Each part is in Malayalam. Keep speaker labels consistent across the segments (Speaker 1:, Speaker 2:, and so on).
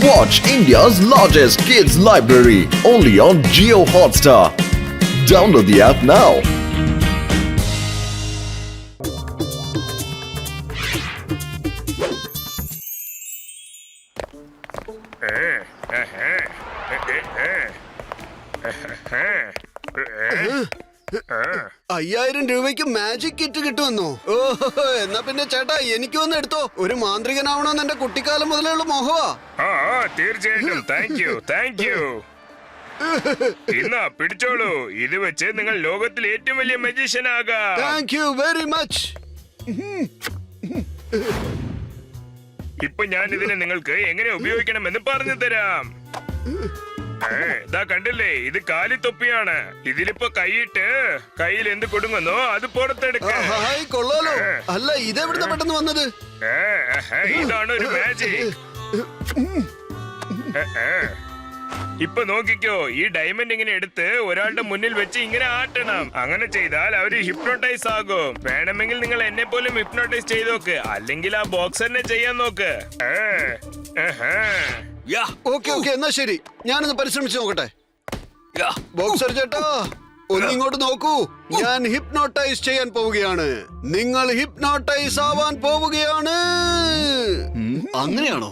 Speaker 1: Watch India's largest kids library only on Jio Hotstar. Download the app now.
Speaker 2: ₹5000 magic kit കിട്ടുമെന്നോ? ഓഹോ, എന്നാ പിന്നെ ചേട്ടാ എനിക്ക് വന്ന് എടുത്തോ. ഒരു മാന്ത്രികനാവണമെന്ന് എന്റെ കുട്ടിക്കാലം മുതലുള്ള മോഹവാ.
Speaker 3: തീർച്ചയായിട്ടും. Thank you. ഇന്നാ പിടിച്ചോളൂ. ഇത് വെച്ച് നിങ്ങൾ ലോകത്തിലെ ഏറ്റവും വലിയ മജീഷ്യൻ ആകാം.
Speaker 2: Thank you very much.
Speaker 3: ഇപ്പൊ ഞാൻ ഇതിനെ നിങ്ങൾക്ക് എങ്ങനെ ഉപയോഗിക്കണമെന്ന് പറഞ്ഞു തരാം. കണ്ടില്ലേ, ഇത് കാലിത്തൊപ്പിയാണ്. ഇതിലിപ്പോ കൈയിട്ട് കയ്യിൽ എന്ത് കൊടുങ്ങുന്നോ അത് പുറത്തെടുക്ക.
Speaker 2: കൊള്ളാലോ. അല്ല, ഇതെവിടുന്ന പെട്ടെന്ന് വന്നത്?
Speaker 3: ഇതാണ് ഒരു മാജിക്. ഇപ്പൊ നോക്കിക്കോ, ഈ ഡയമണ്ട് ഇങ്ങനെ എടുത്ത് ഒരാളുടെ മുന്നിൽ വെച്ച് ഇങ്ങനെ ആട്ടണം. അങ്ങനെ ചെയ്താൽ അവര് ഹിപ്നോട്ടൈസ് ആകും. വേണമെങ്കിൽ നിങ്ങൾ എന്നെ പോലും ഹിപ്നോട്ടൈസ് ചെയ്ത് നോക്ക്, അല്ലെങ്കിൽ ആ ബോക്സറിനെ ചെയ്യാൻ നോക്ക്.
Speaker 2: ഓക്കെ, എന്നാ ശരി, ഞാനൊന്ന് പരിശ്രമിച്ചു നോക്കട്ടെ. ബോക്സർ ചേട്ടാ, ഒന്നിങ്ങോട്ട് നോക്കൂ. ഞാൻ ഹിപ്നോട്ടൈസ് ചെയ്യാൻ പോവുകയാണ്. നിങ്ങൾ ഹിപ്നോട്ടൈസ് ആവാൻ പോവുകയാണ്.
Speaker 4: അങ്ങനെയാണോ?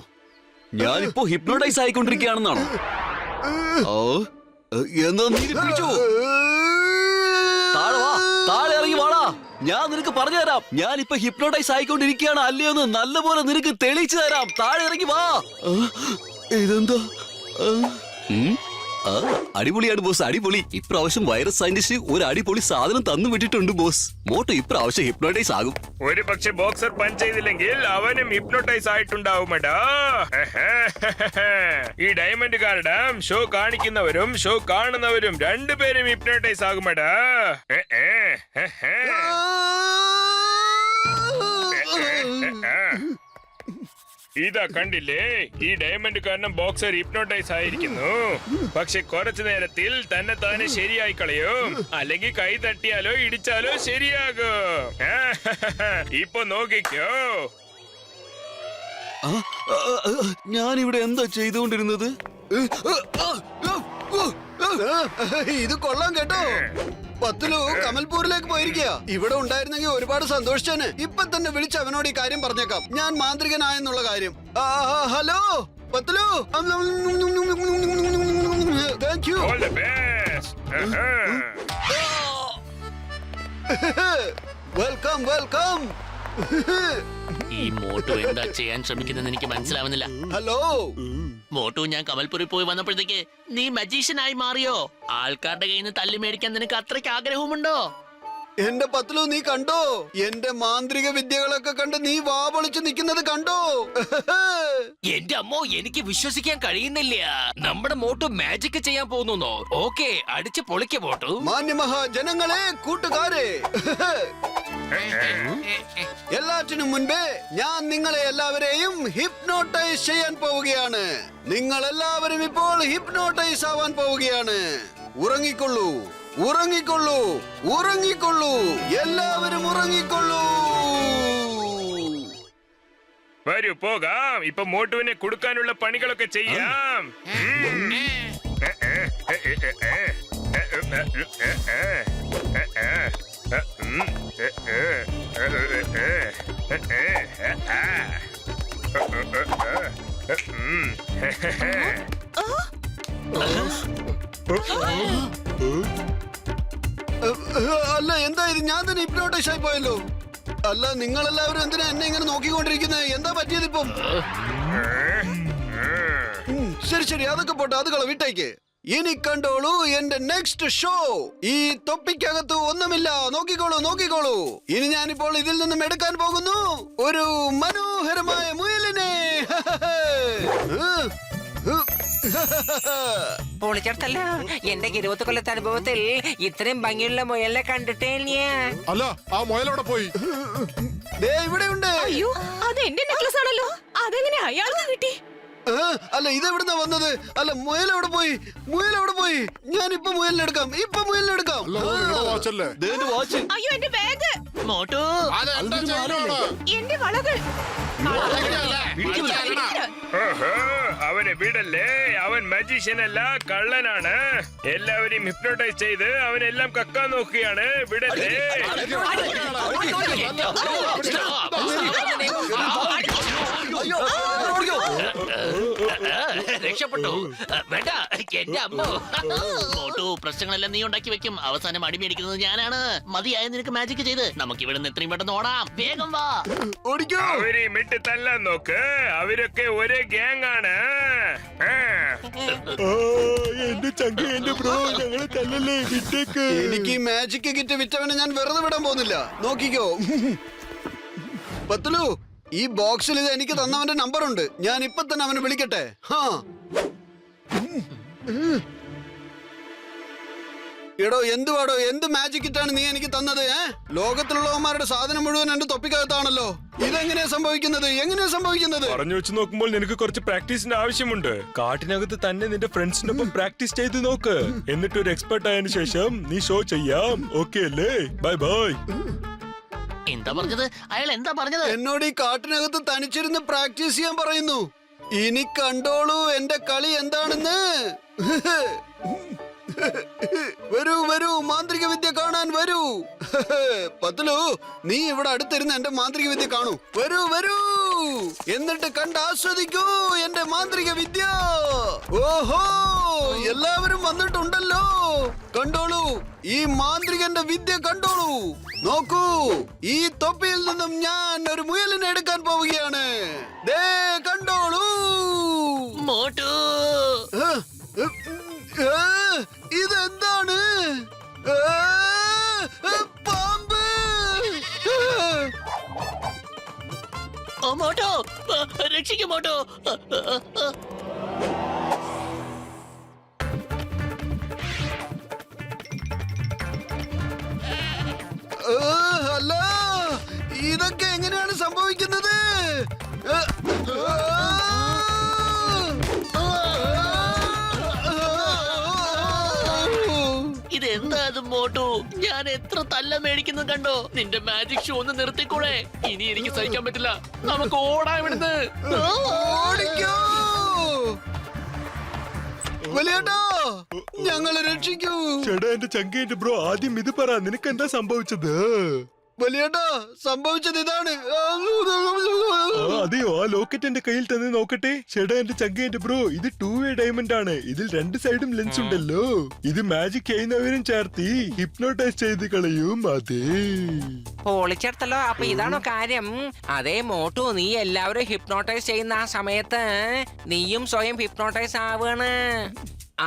Speaker 4: ഞാനിപ്പോ ഹിപ്നോട്ടൈസ് ആയിക്കൊണ്ടിരിക്കുകയാണെന്നാണോ? എന്നാ നീ പിടിച്ചോ. താഴെ ഇറങ്ങി വാടാ. ഞാൻ നിനക്ക് പറഞ്ഞു തരാം. ഞാനിപ്പോ ഹിപ്നോട്ടൈസ് ആയിക്കൊണ്ടിരിക്കുകയാണ് അല്ലയോന്ന് നല്ലപോലെ നിനക്ക് തെളിയിച്ചു തരാം. താഴെ ഇറങ്ങി വാ. ഇതെന്താ? അടിപൊളിയാണ് ബോസ്, അടിപൊളി. ഇപ്രാവശ്യം വൈറസ് സയന്റിസ്റ്റ് ഒരു അടിപൊളി സാധനം തന്നു വിട്ടിട്ടുണ്ട് ബോസ്. മോട്ടോ ഇപ്രാവശ്യം ഹിപ്നോട്ടൈസ് ആകും.
Speaker 3: ഒരു പക്ഷെ ബോക്സർ പഞ്ച് ചെയ്തില്ലെങ്കിൽ അവനും ഹിപ്നോട്ടൈസ് ആയിട്ടുണ്ടാവുമടാ. ഈ ഡയമണ്ട് കാർഡം ഷോ കാണിക്കുന്നവരും ഷോ കാണുന്നവരും രണ്ടുപേരും ഹിപ്നോട്ടൈസ് ആകുമടാ. ഇതാ കണ്ടില്ലേ, ഈ ഡയമണ്ട് കാരണം ബോക്സർ ഹിപ്നോട്ടൈസ് ആയിരിക്കുന്നു. പക്ഷെ കുറച്ചു നേരത്തിൽ തന്നെ താനെ ശരിയായി കളയും. അല്ലെങ്കിൽ കൈ തട്ടിയാലോ ഇടിച്ചാലോ ശരിയാകും. ഇപ്പൊ നോക്കിക്കോ.
Speaker 4: ഞാനിവിടെ എന്താ ചെയ്തുകൊണ്ടിരുന്നത്?
Speaker 2: ഇത് കൊള്ളാം കേട്ടോ. പത്തുലു കമൽപൂരിലേക്ക് പോയിരിക്കുക. ഇവിടെ ഉണ്ടായിരുന്നെങ്കിൽ ഒരുപാട് സന്തോഷിച്ചേനെ. ഇപ്പൊ തന്നെ വിളിച്ച് അവനോട് ഈ കാര്യം പറഞ്ഞേക്കാം, ഞാൻ മാന്ത്രികനായെന്നുള്ള കാര്യം. Hello Patlu, thank you. Welcome.
Speaker 5: ഈ മോട്ടു എന്താ ചെയ്യാൻ ശ്രമിക്കുന്നത് എനിക്ക് മനസ്സിലാവുന്നില്ല.
Speaker 2: ഹലോ
Speaker 5: മോട്ടു, ഞാൻ കമൽപുരിൽ പോയി വന്നപ്പോഴത്തേക്ക് നീ മജീഷ്യൻ ആയി മാറിയോ? ആൾക്കാരുടെ കയ്യിൽ നിന്ന് തല്ലി മേടിക്കാൻ നിനക്ക് അത്രയ്ക്ക് ആഗ്രഹമുണ്ടോ?
Speaker 2: എന്റെ പത്തുലു, നീ കണ്ടോ? എന്റെ മാന്ത്രിക വിദ്യകളൊക്കെ കണ്ട് നീ വാപൊളിച്ച് നിൽക്കുന്നത് കണ്ടോ?
Speaker 6: എന്റെ അമ്മോ, എനിക്ക് വിശ്വസിക്കാൻ കഴിയുന്നില്ല. നമ്മുടെ മോട്ടു മാജിക് ചെയ്യാൻ പോകുന്നു. ഓക്കെ, അടിച്ച് പൊളിക്ക മോട്ടു.
Speaker 2: മാന്യമഹാജനങ്ങളെ, കൂട്ടുകാരെ, എല്ലാറ്റിനും മുൻപേ ഞാൻ നിങ്ങളെ എല്ലാവരെയും ഹിപ്നോട്ടൈസ് ചെയ്യാൻ പോവുകയാണ്. നിങ്ങൾ എല്ലാവരും ഇപ്പോൾ ഹിപ്നോട്ടൈസ് ആവാൻ പോവുകയാണ്. ഉറങ്ങിക്കൊള്ളൂ, എല്ലാവരും ഉറങ്ങിക്കൊള്ളൂ.
Speaker 3: വരൂ പോകാം. ഇപ്പൊ മോട്ടുവിനെ കൊടുക്കാനുള്ള പണികളൊക്കെ ചെയ്യാം.
Speaker 2: അല്ല, എന്താ ഇത്? ഞാൻ തന്നെ ഹിപ്നോട്ടൈസ് ആയി പോയല്ലോ. അല്ല, നിങ്ങളെല്ലാവരും എന്തിനാ എന്നെ ഇങ്ങനെ നോക്കിക്കൊണ്ടിരിക്കുന്നത്? എന്താ പറ്റിയത് ഇപ്പം? ശരി, അതൊക്കെ പോട്ടെ, അത് വിട്ടേക്ക്. ഇനി കണ്ടോളൂ എന്റെ നെക്സ്റ്റ് ഷോ. ഈ തൊപ്പിക്കകത്ത് ഒന്നുമില്ല. നോക്കിക്കോളൂ. ഇനി ഞാനിപ്പോൾ ഇതിൽ നിന്നും എടുക്കാൻ പോകുന്നു ഒരു മനോഹരമായ മുയലിനെ.
Speaker 7: പൊളിച്ചെടുത്തല്ല. എന്റെ 20 കൊല്ലത്തെ അനുഭവത്തിൽ ഇത്രയും ഭംഗിയുള്ള മുയലിനെ കണ്ടിട്ടേ ഇല്ല.
Speaker 8: അല്ല, ആ മുയലോടെ പോയി.
Speaker 2: ഇവിടെ ഉണ്ട്.
Speaker 9: അയ്യോ, അത് എന്റെ നെക്ലസ് ആണല്ലോ. അതെങ്ങനെ അയാൾക്ക് കിട്ടി?
Speaker 2: അല്ല, ഇതെവിടുന്നാ വന്നത്? അല്ല, മുയലെവിടെ പോയി? ഞാനിപ്പോ മുയലിനെടുക്കാം.
Speaker 9: അയ്യോ, എന്റെ ബാഗ്.
Speaker 5: മോട്ടു,
Speaker 9: എന്റെ വളകൾ.
Speaker 3: അവനെ വിടല്ലേ, അവൻ മജീഷ്യൻ അല്ല, കള്ളനാണ്. എല്ലാവരെയും ഹിപ്നോട്ടൈസ് ചെയ്ത് അവനെല്ലാം കക്കാൻ നോക്കുകയാണ്. വിടല്ലേ.
Speaker 6: രക്ഷപ്പെട്ടു. വേണ്ട, എന്റെ അമ്മ.
Speaker 5: മോട്ടു, പ്രശ്നങ്ങളെല്ലാം നീ ഉണ്ടാക്കി വെക്കും. അവസാനം അടിമേടിക്കുന്നത് ഞാനാണ്. മതിയായ നിനക്ക് മാജിക് ചെയ്ത് നമുക്ക് ഇവിടുന്ന് എത്രയും പെട്ടെന്ന് ഓടാം. വേഗം വാ.
Speaker 2: ഓടിക്കോ.
Speaker 3: അവരെയും ഇട്ട് തല്ലാൻ നോക്ക്. അവരൊക്കെ ഒരേ ഗ്യാങ് ആണ്.
Speaker 8: എന്റെ ചങ്ക എന്റെ ബ്രോ ഞങ്ങളെ തല്ലല്ലേ വിട്ടേക്ക്.
Speaker 2: എനിക്ക് ഈ മാജിക് കിറ്റ് വിറ്റവനെ ഞാൻ വെറുതെ വിടാൻ പോകുന്നില്ല. നോക്കിക്കോ. പത്തുലു, ഈ ബോക്സിൽ ഇത് എനിക്ക് തന്നവന്റെ നമ്പർ ഉണ്ട്. ഞാൻ ഇപ്പൊ തന്നെ അവനെ വിളിക്കട്ടെ. ഹാ എടോ, എന്തുവാടോ, എന്ത് മാജിക് കിറ്റാണ് നീ എനിക്ക് തന്നത്? ലോകത്തിലുള്ളവന്മാരുടെ സാധനം മുഴുവൻ എന്റെ തൊപ്പിക്കകത്താണല്ലോ. ഇതെങ്ങനെയാ സംഭവിക്കുന്നത്? എങ്ങനെയാ സംഭവിക്കുന്നത്?
Speaker 3: പറഞ്ഞു വെച്ച് നോക്കുമ്പോൾ നിനക്ക് കുറച്ച് പ്രാക്ടീസിന്റെ ആവശ്യമുണ്ട്. കാട്ടിനകത്ത് തന്നെ നിന്റെ ഫ്രണ്ട്സിനൊപ്പം പ്രാക്ടീസ് ചെയ്ത് നോക്ക്. എന്നിട്ട് ഒരു എക്സ്പെർട്ട് ആയതിനു ശേഷം നീ ഷോ ചെയ്യാം. ഓക്കെ അല്ലേ? Bye bye.
Speaker 5: എന്താ പറഞ്ഞത്? അയാൾ എന്താ പറഞ്ഞത്?
Speaker 2: എന്നോട് ഈ കാട്ടിനകത്ത് തനിച്ചിരുന്ന് പ്രാക്ടീസ് ചെയ്യാൻ പറയുന്നു. ഇനി കണ്ടോളൂ എന്റെ കളി എന്താണെന്ന്. വരൂ വരൂ, മാന്ത്രിക വിദ്യ കാണാൻ വരൂ. പത്തുലു, നീ ഇവിടെ അടുത്തിരുന്ന് എന്റെ മാന്ത്രിക വിദ്യ കാണൂ. വരൂ വരൂ, എന്നിട്ട് കണ്ട് ആസ്വദിക്കൂ എന്റെ മാന്ത്രിക വിദ്യ. ഓഹോ, എല്ലാവരും വന്നിട്ടുണ്ടല്ലോ. കണ്ടോളൂ, ഈ മാന്ത്രികന്റെ വിദ്യ കണ്ടോളൂ. നോക്കൂ, ഈ തൊപ്പിയിൽ നിന്നും ഞാൻ ഒരു മുയലിനെ എടുക്കാൻ പോവുകയാണ്. ദേ കണ്ടോളൂ.
Speaker 5: മോട്ടു,
Speaker 2: ഇതെന്താണ്? പാമ്പ്!
Speaker 5: ഓ മോട്ടു, രക്ഷിക്കും മോട്ടു.
Speaker 2: അല്ല, ഇതൊക്കെ എങ്ങനെയാണ് സംഭവിക്കുന്നത്?
Speaker 5: ഇതെന്താ ഇത് മോട്ടു? ഞാൻ എത്ര തല്ല മേടിക്കുന്നത് കണ്ടോ? നിന്റെ മാജിക് ഷോ ഒന്ന് നിർത്തിക്കൂടെ? ഇനി എനിക്ക് സഹിക്കാൻ പറ്റില്ല. നമുക്ക് ഓടാൻ ഇവിടുന്ന്.
Speaker 2: ഓടിക്കോ വലിയേട്ടാ, ഞങ്ങളെ രക്ഷിക്കൂ.
Speaker 8: ചേട്ടാ എന്റെ ചങ്ക എന്റെ ബ്രോ ആദ്യം ഇത് പറ, നിനക്ക് എന്താ സംഭവിച്ചത്?
Speaker 2: വലിയേട്ടാ, സംഭവിച്ചത് ഇതാണ്.
Speaker 8: അതെയോ? ആ ലോക്കറ്റ് എന്റെ കയ്യിൽ തന്നെ നോക്കട്ടെ. ചേട്ടാ എന്റെ ചങ്ക എന്റെ ബ്രോ, ഇത് 2-way ഡയമണ്ട് ആണ്. ഇതിൽ രണ്ട് സൈഡും ലെൻസ് ഉണ്ടല്ലോ. ഇത് മാജിക് ചെയ്യുന്നവരും ചേർത്തി ഹിപ്നോട്ടൈസ് ചെയ്ത് കളയും. അതെ,
Speaker 7: പൊളിച്ചെടുത്തല്ലോ. അപ്പൊ ഇതാണോ കാര്യം? അതേ മോട്ടു, നീ എല്ലാവരും ഹിപ്നോട്ടൈസ് ചെയ്യുന്ന ആ സമയത്ത് നീയും സ്വയം ഹിപ്നോട്ടൈസ് ആവുകയാണ്.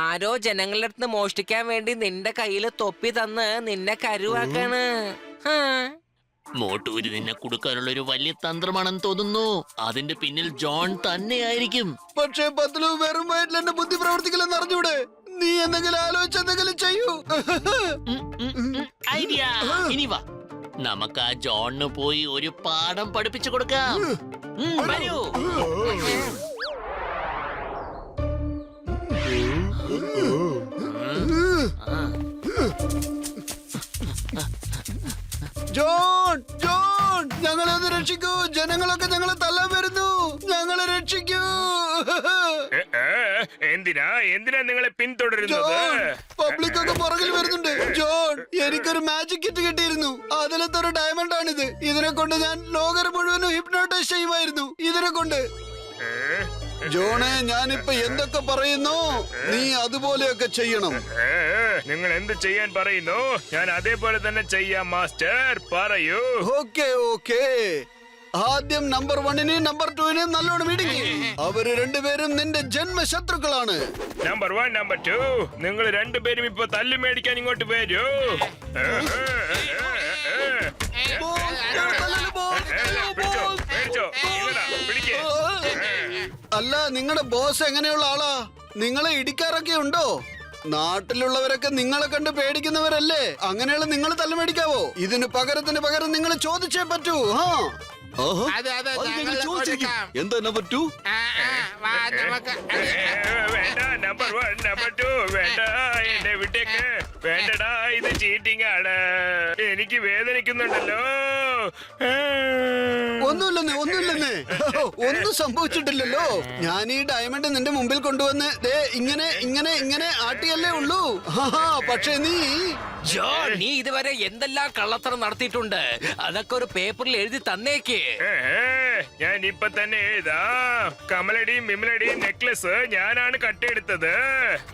Speaker 7: ആരോ ജനങ്ങളുടെ അടുത്ത് മോഷ്ടിക്കാൻ വേണ്ടി നിന്റെ കയ്യില് തൊപ്പി തന്ന് നിന്നെ കരുവാക്കാണ്.
Speaker 5: മോട്ടൂര് നിന്നെ കൊടുക്കാനുള്ള ഒരു വലിയ തന്ത്രമാണെന്ന് തോന്നുന്നു. അതിന്റെ പിന്നിൽ ജോൺ തന്നെയായിരിക്കും.
Speaker 2: പക്ഷേ പത്തുലു, വെറും വയറ്റിൽ എന്റെ ബുദ്ധി പ്രവർത്തിക്കില്ലെന്ന് അറിഞ്ഞൂടെ? നീ എന്തെങ്കിലും ആലോചിച്ച് എന്തെങ്കിലും ചെയ്യൂ.
Speaker 5: ഐഡിയ. ഇനി വാ, നമുക്ക് ആ ജോണിന് പോയി ഒരു പാഠം പഠിപ്പിച്ചു കൊടുക്കാം. വരൂ.
Speaker 2: ജോൺ, ജോൺ, ഞങ്ങളെ ഒന്ന് രക്ഷിക്കൂ. ജനങ്ങളൊക്കെ ഞങ്ങളെ തല്ലാൻ വരുന്നു. ഞങ്ങളെ രക്ഷിക്കൂ.
Speaker 3: എന്തിനാ നിങ്ങളെ പിന്തുടരുന്നത്?
Speaker 2: ജോൺ, പബ്ലിക് ഒക്കെ പുറകിൽ വരുന്നുണ്ട്. ജോൺ, എനിക്കൊരു മാജിക് കിറ്റ് കിട്ടിയിരുന്നു. അതിലത്തെ ഒരു ഡയമണ്ട് ആണിത്. ഇതിനെ കൊണ്ട് ഞാൻ ലോകം മുഴുവനും ഹിപ്നോട്ടൈസ് ചെയ്യുമായിരുന്നു. ഇതിനെ കൊണ്ട്. ജോണെ, ഞാനിപ്പോ എന്തൊക്കെ പറയുന്നു നീ അതുപോലെയൊക്കെ ചെയ്യണം.
Speaker 3: നിങ്ങൾ എന്ത് ചെയ്യാൻ പറയുന്നു ഞാൻ അതേപോലെ തന്നെ ചെയ്യാം മാസ്റ്റർ. പറയൂ.
Speaker 2: Okay okay. ആദ്യം നമ്പർ 1നെയും നമ്പർ 2നെയും നല്ലോണം ഇടുങ്ങി. അവര് രണ്ടുപേരും നിന്റെ ജന്മശത്രുക്കളാണ്.
Speaker 3: നമ്പർ 1, നമ്പർ 2, നിങ്ങൾ രണ്ടുപേരും ഇപ്പൊ തല്ലു മേടിക്കാൻ ഇങ്ങോട്ട് വരൂ.
Speaker 2: അല്ല, നിങ്ങളുടെ ബോസ് എങ്ങനെയുള്ള ആളാ? നിങ്ങളെ ഇടിക്കാറൊക്കെ ഉണ്ടോ? നാട്ടിലുള്ളവരൊക്കെ നിങ്ങളെ കണ്ട് പേടിക്കുന്നവരല്ലേ? അങ്ങനെയുള്ള നിങ്ങൾ തല്ലുമേടിക്കാവോ? ഇതിന് പകരം നിങ്ങൾ ചോദിച്ചേ പറ്റൂ.
Speaker 4: എന്താ നമ്പർ 2?
Speaker 3: വേണ്ട, നമ്പർ 1, നമ്പർ 2 വേണ്ട. എന്നെ വിട്ടേക്ക്. വേണ്ടടാ, ഇത് ചീറ്റിംഗ് ആണ്. എനിക്ക് വേദനിക്കുന്നുണ്ടല്ലോ.
Speaker 2: ഒന്നുമില്ലെന്നേ, ഒന്നുമില്ലെന്നേ. ഒന്നും സംഭവിച്ചിട്ടില്ലല്ലോ. ഞാൻ ഈ ഡയമണ്ട് നിന്റെ മുമ്പിൽ കൊണ്ടുവന്ന് ദേ ഇങ്ങനെ ഇങ്ങനെ ഇങ്ങനെ ആട്ടിയല്ലേ ഉള്ളൂ. പക്ഷെ നീ
Speaker 6: ജോൺ, നീ ഇതുവരെ എന്തെല്ലാം കള്ളത്തരം നടത്തിയിട്ടുണ്ട് അതൊക്കെ ഒരു പേപ്പറിൽ എഴുതി തന്നേക്ക്.
Speaker 3: ഞാൻ ഇപ്പൊ തന്നെ എഴുതാം. കമലടിയും വിമലടിയും നെക്ലസ് ഞാനാണ് കട്ടെടുത്തത്.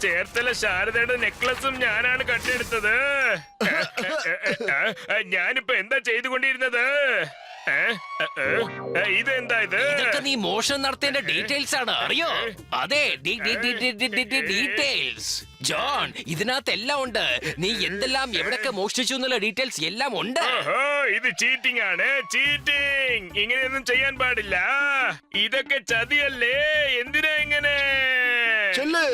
Speaker 3: ചേർത്തല ശാരദയുടെ നെക്ലസും ഞാനാണ് കട്ടെടുത്തത്. ഞാനിപ്പോ എന്താ ചെയ്തുകൊണ്ടിരുന്നത്? ഇതെന്താ ഇത്?
Speaker 6: ഇതൊക്കെ നീ മോഷണം നടത്തിയതിന്റെ ഡീറ്റെയിൽസ് ആണ്, അറിയോ? അതെ, ഡീറ്റെയിൽസ്. ജോൺ, ഇതിനകത്ത് എല്ലാം ഉണ്ട്. നീ എന്തെല്ലാം എവിടൊക്കെ മോഷ്ടിച്ചു എന്നുള്ള ഡീറ്റെയിൽസ് എല്ലാം ഉണ്ട്.
Speaker 3: ഓഹോ, ഇത് ചീറ്റിംഗ് ആണ്, ചീറ്റിംഗ്. ഇങ്ങനെയൊന്നും ചെയ്യാൻ പാടില്ല. ഇതൊക്കെ ചതിയല്ലേ? എന്തിനാ ഇങ്ങനെ?
Speaker 2: ചെല്ല്,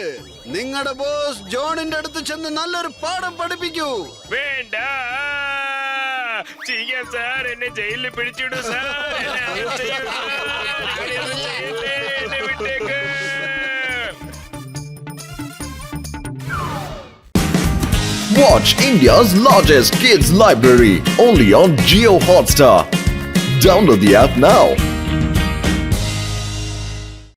Speaker 2: നിങ്ങളുടെ ബോസ് ജോണിന്റെ അടുത്ത് ചെന്ന് നല്ലൊരു പാഠം പഠിപ്പിക്കൂ.
Speaker 3: വേണ്ട, ചെയ്യാം സാർ. എന്നെ ജയിലിൽ പിടിച്ചിടൂ സാർ. എന്നെ വിട്ടേക്ക്.
Speaker 1: Watch India's largest kids library only on Geo Hotstar. Download the app now.